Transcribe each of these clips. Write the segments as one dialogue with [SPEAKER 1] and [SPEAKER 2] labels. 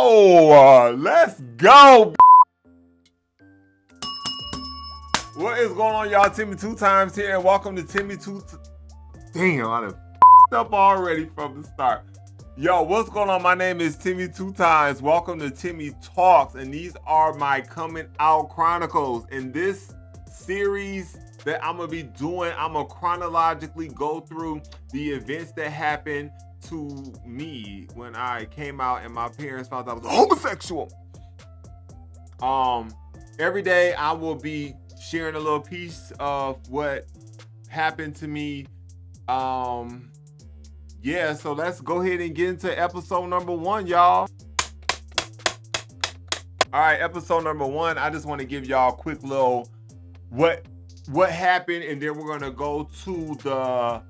[SPEAKER 1] Let's go. What is going on, y'all? Timmy Two Times here, and welcome to Timmy Two. Damn, I done up already from the start. Yo, what's going on? My name is Timmy Two Times. Welcome to Timmy Talks, and these are my coming out chronicles. In this series that I'm gonna be doing, I'm gonna chronologically go through the events that happened to me when I came out and my parents found out I was homosexual. Every day I will be sharing a little piece of what happened to me. Yeah, so let's go ahead and get into episode number 1, y'all. All right, episode number 1. I just want to give y'all a quick little what happened, and then we're gonna go to the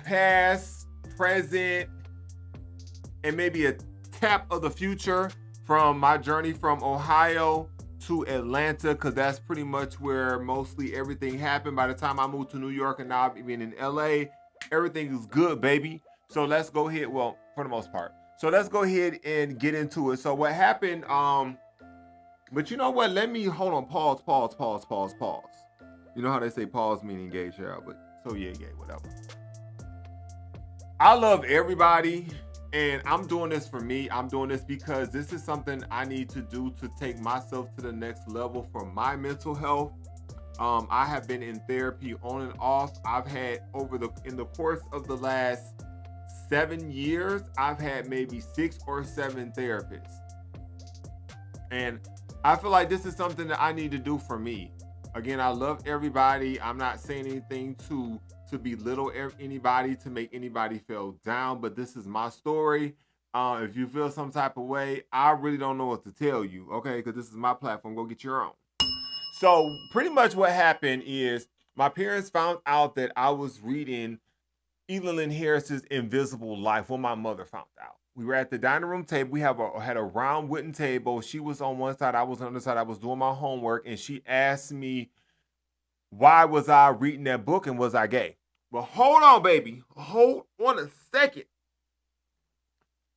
[SPEAKER 1] past, present, and maybe a tap of the future from my journey from Ohio to Atlanta, because that's pretty much where mostly everything happened. By the time I moved to New York and now I've been in LA, everything is good, baby. So let's go ahead, well, for the most part. So let's go ahead and get into it. So what happened, but you know what? Let me, hold on, pause. You know how they say pause meaning gay, Cheryl, but so yeah, gay, whatever. I love everybody, and I'm doing this for me. I'm doing this because this is something I need to do to take myself to the next level for my mental health. I have been in therapy on and off. I've had in the course of the last 7 years, I've had maybe 6 or 7 therapists. And I feel like this is something that I need to do for me. Again, I love everybody. I'm not saying anything to belittle anybody, to make anybody feel down, but this is my story. If you feel some type of way, I really don't know what to tell you, okay? Because this is my platform. Go get your own. So pretty much what happened is my parents found out that I was reading Evelyn Harris's Invisible Life when my mother found out. We were at the dining room table. We had a round wooden table. She was on one side, I was on the other side. I was doing my homework, and she asked me, why was I reading that book and was I gay? Well, hold on, baby. Hold on a second.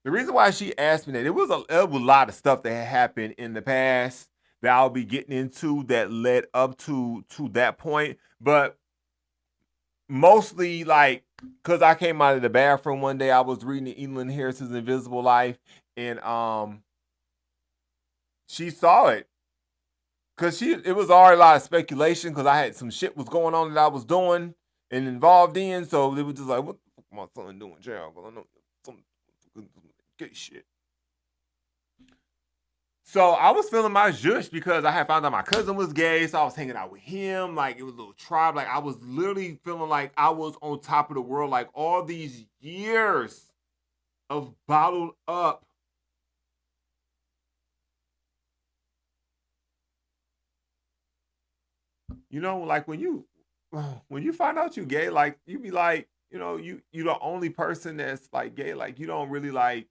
[SPEAKER 1] The reason why she asked me that, it was a lot of stuff that had happened in the past that I'll be getting into that led up to that point. But mostly, like, because I came out of the bathroom one day, I was reading Evelyn Harris's Invisible Life, and she saw it. Because it was already a lot of speculation, because I had some shit was going on that I was doing and involved in. So it was just like, what the fuck my son doing, child? Because I know some gay shit. So I was feeling my zhush because I had found out my cousin was gay. So I was hanging out with him. Like, it was a little tribe. Like, I was literally feeling like I was on top of the world. Like, all these years of bottled up like when you find out you gay, like, you be like, you the only person that's like gay. Like, you don't really like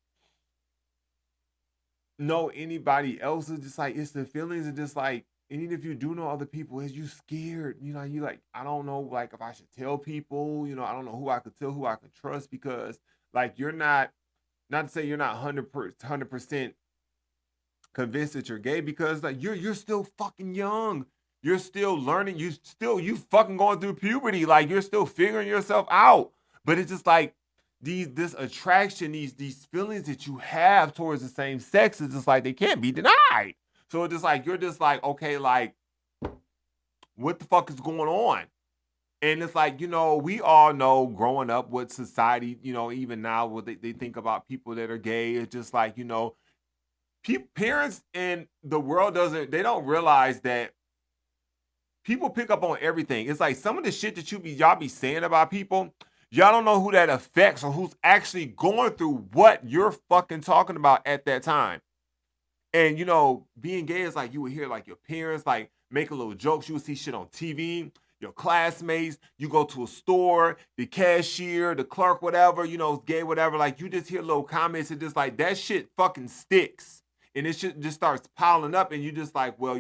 [SPEAKER 1] know anybody else. It's just like, it's the feelings, and just like, and even if you do know other people, is you scared, you like, I don't know, like, if I should tell people, I don't know who I could tell, who I could trust, because like, you're not to say you're not 100% convinced that you're gay, because like, you're still fucking young. You're still learning. You fucking going through puberty. Like, you're still figuring yourself out. But it's just like this attraction, these feelings that you have towards the same sex is just like, they can't be denied. So it's just like, you're just like, okay, like, what the fuck is going on? And it's like, we all know growing up what society, even now what they think about people that are gay. It's just like, parents in the world they don't realize that people pick up on everything. It's like some of the shit that y'all be saying about people, y'all don't know who that affects or who's actually going through what you're fucking talking about at that time. And, being gay is like, you would hear like your parents like make a little jokes. You would see shit on TV, your classmates, you go to a store, the cashier, the clerk, whatever, gay, whatever. Like, you just hear little comments, and just like, that shit fucking sticks. And it shit just starts piling up, and you just like, well,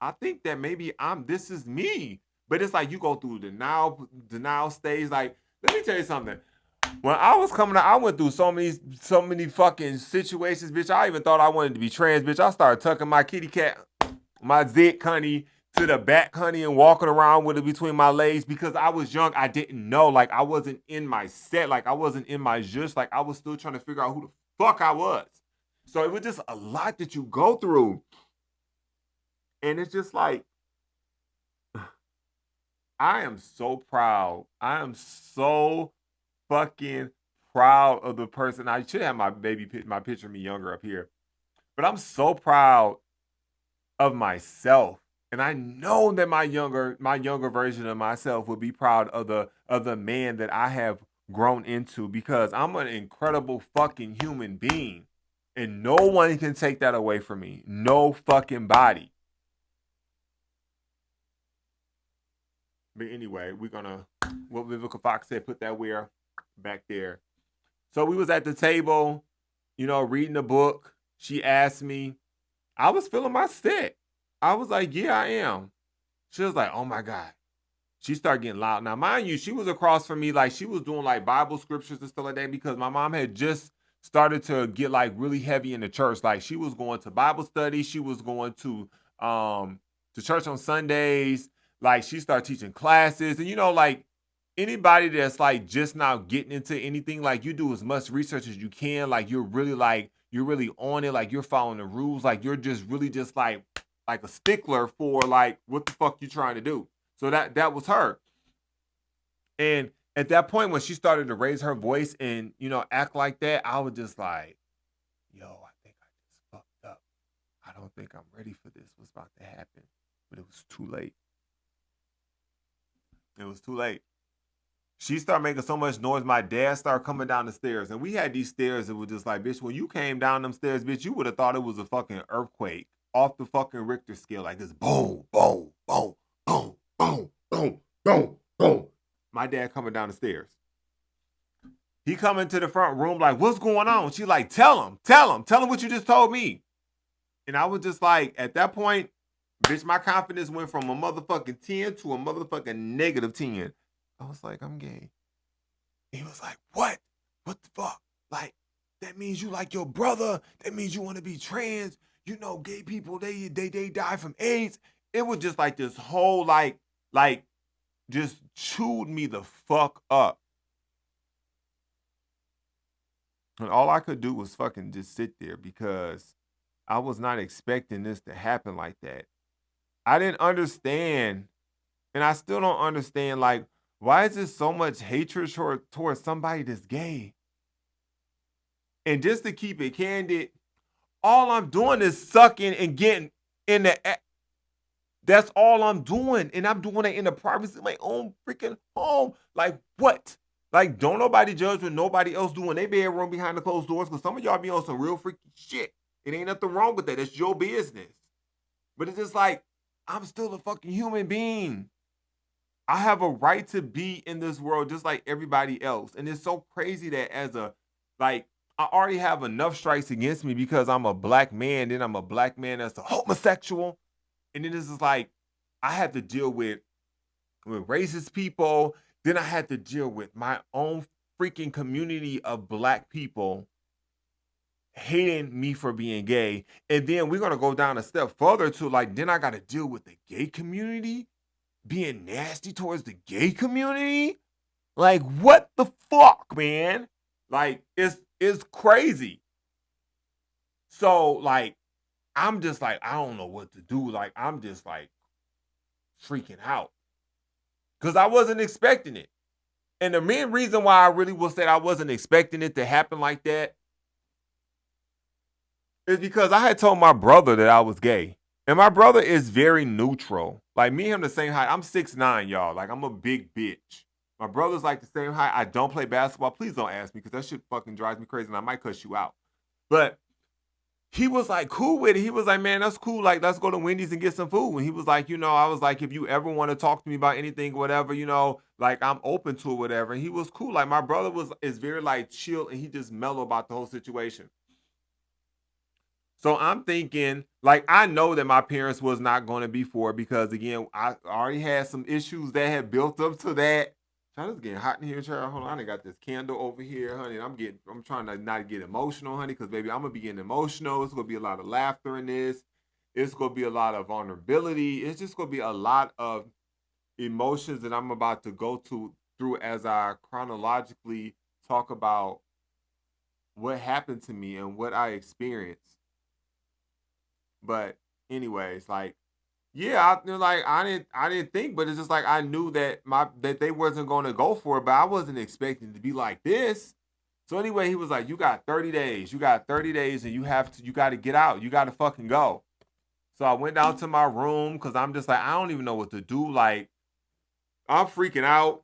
[SPEAKER 1] I think that maybe this is me. But it's like, you go through the denial stage. Like, let me tell you something. When I was coming out, I went through so many fucking situations, bitch. I even thought I wanted to be trans, bitch. I started tucking my kitty cat, my Zick, honey, to the back, honey, and walking around with it between my legs because I was young. I didn't know. Like, I wasn't in my set. Like, I wasn't in my zhuzh. Like, I was still trying to figure out who the fuck I was. So it was just a lot that you go through. And it's just like, I am so proud. I am so fucking proud of the person. I should have my picture of me younger up here. But I'm so proud of myself. And I know that my younger version of myself would be proud of the man that I have grown into because I'm an incredible fucking human being. And no one can take that away from me. No fucking body. But anyway, we're gonna, what Vivica Fox said, put that where back there. So we was at the table, you know, reading a book. She asked me, I was feeling my stick. I was like, yeah, I am. She was like, oh my God. She started getting loud. Now, mind you, she was across from me, like she was doing like Bible scriptures and stuff like that because my mom had just started to get like really heavy in the church. Like she was going to Bible study. She was going to church on Sundays. Like she started teaching classes. And you know, like anybody that's like just now getting into anything, like you do as much research as you can. Like you're really on it. Like you're following the rules. Like you're just really just like a stickler for like what the fuck you trying to do. So that was her. And at that point when she started to raise her voice and, you know, act like that, I was just like, yo, I think I just fucked up. I don't think I'm ready for this. What's about to happen? But it was too late. It was too late. She started making so much noise. My dad started coming down the stairs. And we had these stairs that were just like, bitch, when you came down them stairs, bitch, you would have thought it was a fucking earthquake off the fucking Richter scale. Like this boom, boom, boom, boom, boom, boom, boom, boom. My dad coming down the stairs. He come into the front room like, what's going on? She like, tell him what you just told me. And I was just like, at that point, bitch, my confidence went from a motherfucking 10 to a motherfucking negative 10. I was like, I'm gay. He was like, what? What the fuck? Like, that means you like your brother? That means you want to be trans? You know, gay people, they die from AIDS. It was just like this whole like just chewed me the fuck up. And all I could do was fucking just sit there because I was not expecting this to happen like that. I didn't understand, and I still don't understand, like, why is there so much hatred towards somebody that's gay? And just to keep it candid, all I'm doing is sucking and getting in the. That's all I'm doing. And I'm doing it in the privacy of my own freaking home. Like, what? Like, don't nobody judge what nobody else doing their bedroom behind the closed doors because some of y'all be on some real freaky shit. It ain't nothing wrong with that. That's your business. But it's just like, I'm still a fucking human being. I have a right to be in this world just like everybody else. And it's so crazy that I already have enough strikes against me because I'm a black man. Then I'm a black man that's a homosexual. And then this is like, I had to deal with racist people. Then I had to deal with my own freaking community of black people hating me for being gay. And then we're going to go down a step further to like, then I got to deal with the gay community being nasty towards the gay community. Like, what the fuck, man? Like, it's crazy. So, like, I'm just like, I don't know what to do. Like, I'm just like freaking out. Because I wasn't expecting it. And the main reason why I really was that I wasn't expecting it to happen like that is because I had told my brother that I was gay. And my brother is very neutral. Like, me and him the same height. I'm 6'9", y'all. Like, I'm a big bitch. My brother's like the same height. I don't play basketball. Please don't ask me because that shit fucking drives me crazy and I might cuss you out. But he was like cool with it. He was like, man, that's cool. Like, let's go to Wendy's and get some food. And he was like, you know, I was like, if you ever want to talk to me about anything, whatever, you know, like I'm open to it, whatever. And he was cool. Like my brother is very like chill and he just mellow about the whole situation. So I'm thinking, like, I know that my parents was not going to be for it because again, I already had some issues that had built up to that. Child, it's getting hot in here, child. Hold on, I got this candle over here, honey. I'm trying to not get emotional, honey, because baby, I'm gonna be getting emotional. It's gonna be a lot of laughter in this. It's gonna be a lot of vulnerability. It's just gonna be a lot of emotions that I'm about to go through as I chronologically talk about what happened to me and what I experienced. But anyways, like yeah, I didn't think, but it's just like I knew that they wasn't going to go for it, but I wasn't expecting it to be like this. So anyway, he was like, "You got 30 days. You got 30 days, and you got to get out. You got to fucking go." So I went down to my room because I'm just like I don't even know what to do. Like I'm freaking out,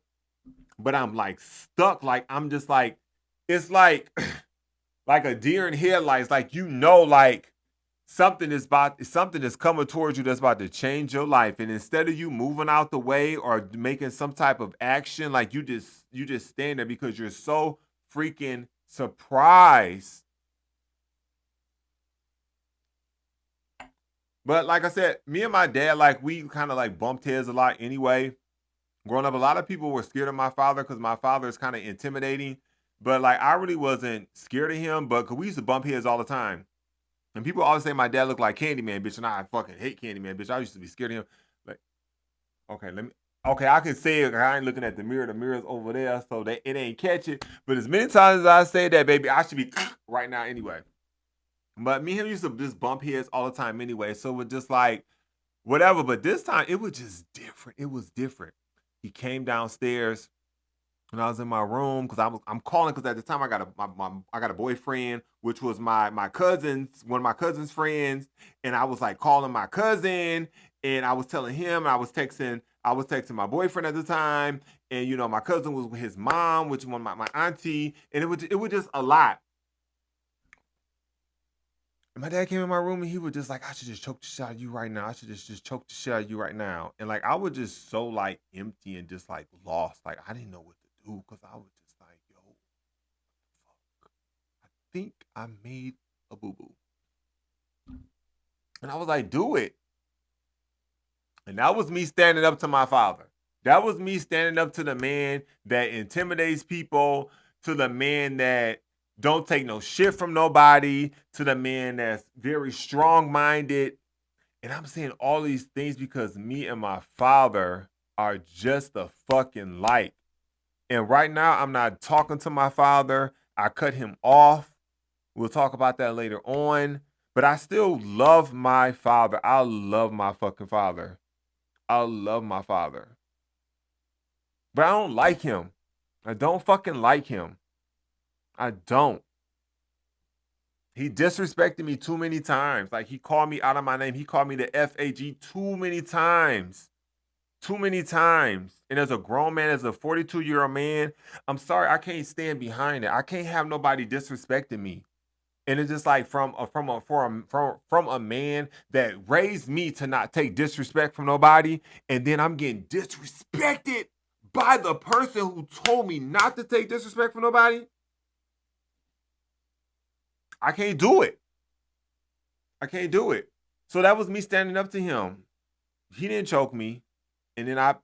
[SPEAKER 1] but I'm like stuck. Like I'm just like it's like like a deer in headlights. Like like something is coming towards you that's about to change your life, and instead of you moving out the way or making some type of action, like you just stand there because you're so freaking surprised. But like I said, me and my dad, like we kind of like bumped heads a lot anyway. Growing up, a lot of people were scared of my father because my father is kind of intimidating. But like I really wasn't scared of him, but cause we used to bump heads all the time. And people always say my dad looked like Candyman, bitch, and I fucking hate Candyman, bitch. I used to be scared of him. Like, okay, let me. Okay, I can say it. I ain't looking at the mirror. The mirror's over there, so that it ain't catch it. But as many times as I say that, baby, I should be right now anyway. But me and him used to just bump heads all the time anyway. So it just like whatever. But this time it was just different. It was different. He came downstairs when I was in my room because I'm calling because at the time I got I got a boyfriend, which was my cousin's one of my cousin's friends, and I was like calling my cousin, and I was telling him, and I was texting my boyfriend at the time, and my cousin was with his mom, which was my auntie, and it was just a lot. And my dad came in my room and he was just like, I should just choke the shit out of you right now. I should just choke the shit out of you right now. And like I was just so like empty and just like lost. Like I didn't know what to do because I was just like, yo, fuck. I think I made a boo-boo. And I was like, do it. And that was me standing up to my father. That was me standing up to the man that intimidates people, to the man that don't take no shit from nobody, to the man that's very strong-minded. And I'm saying all these things because me and my father are just a fucking like. And right now I'm not talking to my father. I cut him off. We'll talk about that later on. But I still love my father. I love my fucking father. I love my father. But I don't like him. I don't fucking like him. I don't. He disrespected me too many times. Like he called me out of my name. He called me the FAG too many times. Too many times. And as a grown man, as a 42-year-old man, I'm sorry, I can't stand behind it. I can't have nobody disrespecting me. And it's just like from a man that raised me to not take disrespect from nobody, and then I'm getting disrespected by the person who told me not to take disrespect from nobody. I can't do it. I can't do it. So that was me standing up to him. He didn't choke me. And then I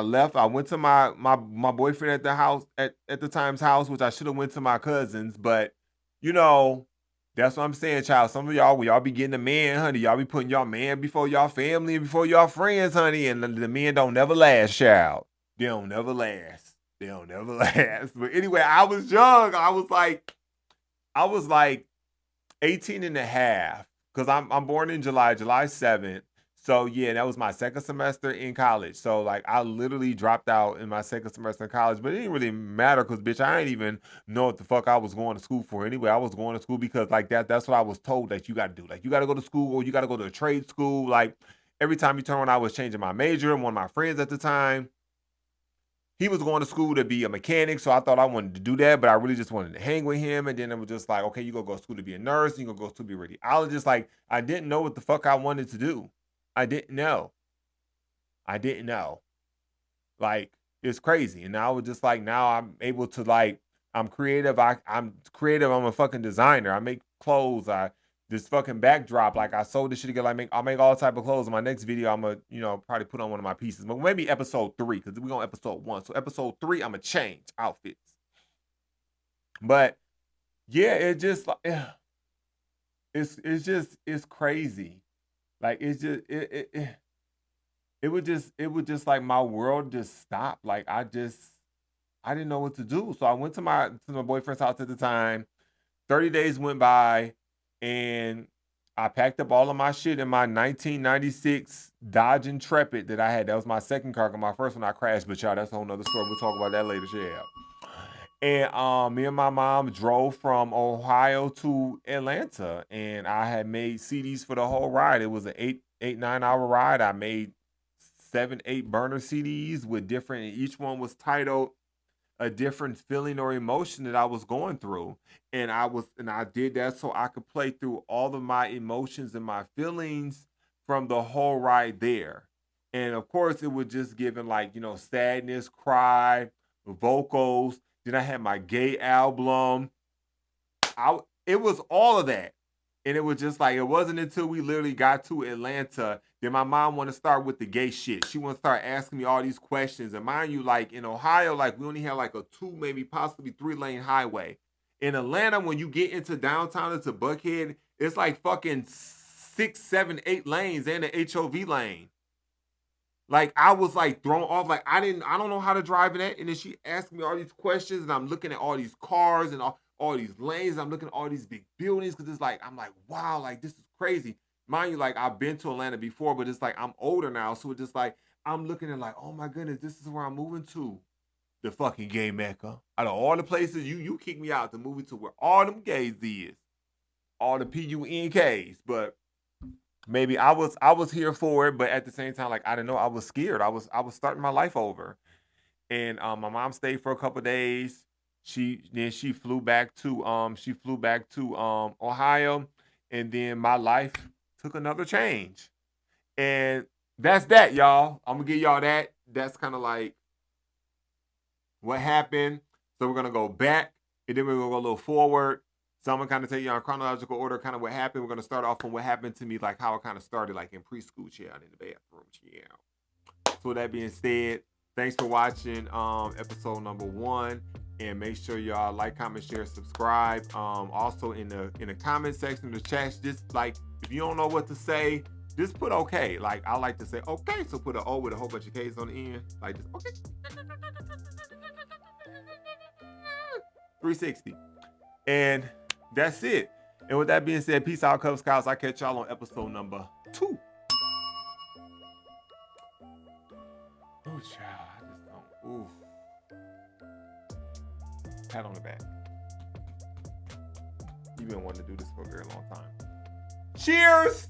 [SPEAKER 1] left. I went to my boyfriend at the house at the time's house, which I should have went to my cousin's, but you know, that's what I'm saying, child. Some of y'all, when y'all be getting a man, honey, y'all be putting y'all man before y'all family and before y'all friends, honey, and the men don't never last, child. They don't never last. They don't never last. But anyway, I was young. I was like 18 and a half because I'm born in July 7th. So yeah, that was my second semester in college. So like I literally dropped out in my second semester in college, but it didn't really matter because bitch, I didn't even know what the fuck I was going to school for. Anyway, I was going to school because like that's what I was told that you gotta do. Like you gotta go to school or you gotta go to a trade school. Like every time you turn when I was changing my major, and one of my friends at the time, he was going to school to be a mechanic, so I thought I wanted to do that, but I really just wanted to hang with him. And then it was just like, okay, you gonna go to school to be a nurse, you gonna go to school to be a radiologist. Like I didn't know what the fuck I wanted to do. I didn't know. I didn't know. Like it's crazy. And I was just like, now I'm able to like, I'm creative. I'm creative. I'm a fucking designer. I make clothes. this fucking backdrop. Like I sold this shit again. I'll make all type of clothes. In my next video, I'm gonna, probably put on one of my pieces. But maybe episode 3, because we're on episode 1. So episode 3, I'm gonna change outfits. But yeah, it just like it's crazy. Like it's just it would just like my world just stopped. Like I didn't know what to do. So I went to my boyfriend's house at the time. 30 days went by, and I packed up all of my shit in my 1996 Dodge Intrepid that I had. That was my second car. My first one I crashed, but y'all, that's a whole nother story. We'll talk about that later. Yeah. And me and my mom drove from Ohio to Atlanta, and I had made CDs for the whole ride. It was an 9 hour ride. I made 7, 8 burner CDs with different, and each one was titled a different feeling or emotion that I was going through. And I did that so I could play through all of my emotions and my feelings from the whole ride there. And of course, it was just giving like, sadness, cry, vocals. Then I had my gay album. It was all of that. And it was just like, it wasn't until we literally got to Atlanta that my mom wanted to start with the gay shit. She wanted to start asking me all these questions. And mind you, like in Ohio, like we only had like a 2, maybe possibly 3-lane highway. In Atlanta, when you get into downtown, into Buckhead, it's like fucking 6, 7, 8 lanes and an HOV lane. Like I was like thrown off. Like I don't know how to drive in that. And then she asked me all these questions, and I'm looking at all these cars and all these lanes. I'm looking at all these big buildings, because it's like, I'm like, wow, like this is crazy. Mind you, like I've been to Atlanta before, but it's like I'm older now. So it's just like, I'm looking at like, oh my goodness, this is where I'm moving to. The fucking gay mecca. Out of all the places you kick me out to move to where all them gays is. All the PUNKs. But maybe I was here for it, but at the same time, like I didn't know, I was scared. I was starting my life over. And my mom stayed for a couple days. She flew back to Ohio, and then my life took another change. And that's that, y'all. I'm gonna give y'all that. That's kind of like what happened. So we're gonna go back, and then we're gonna go a little forward. So I'm gonna kind of tell you on chronological order, kind of what happened. We're gonna start off from what happened to me, like how it kind of started, like in preschool, out in the bathroom, So with that being said, thanks for watching episode number 1, and make sure y'all like, comment, share, subscribe. Also in the comment section, the chat, just like if you don't know what to say, just put okay. Like I like to say okay, so put an O with a whole bunch of K's on the end, like just okay. 360. And that's it. And with that being said, peace out, Cub Scouts. I'll catch y'all on episode number 2. Oh, child, I just don't. Ooh. Pat on the back. You've been wanting to do this for a very long time. Cheers!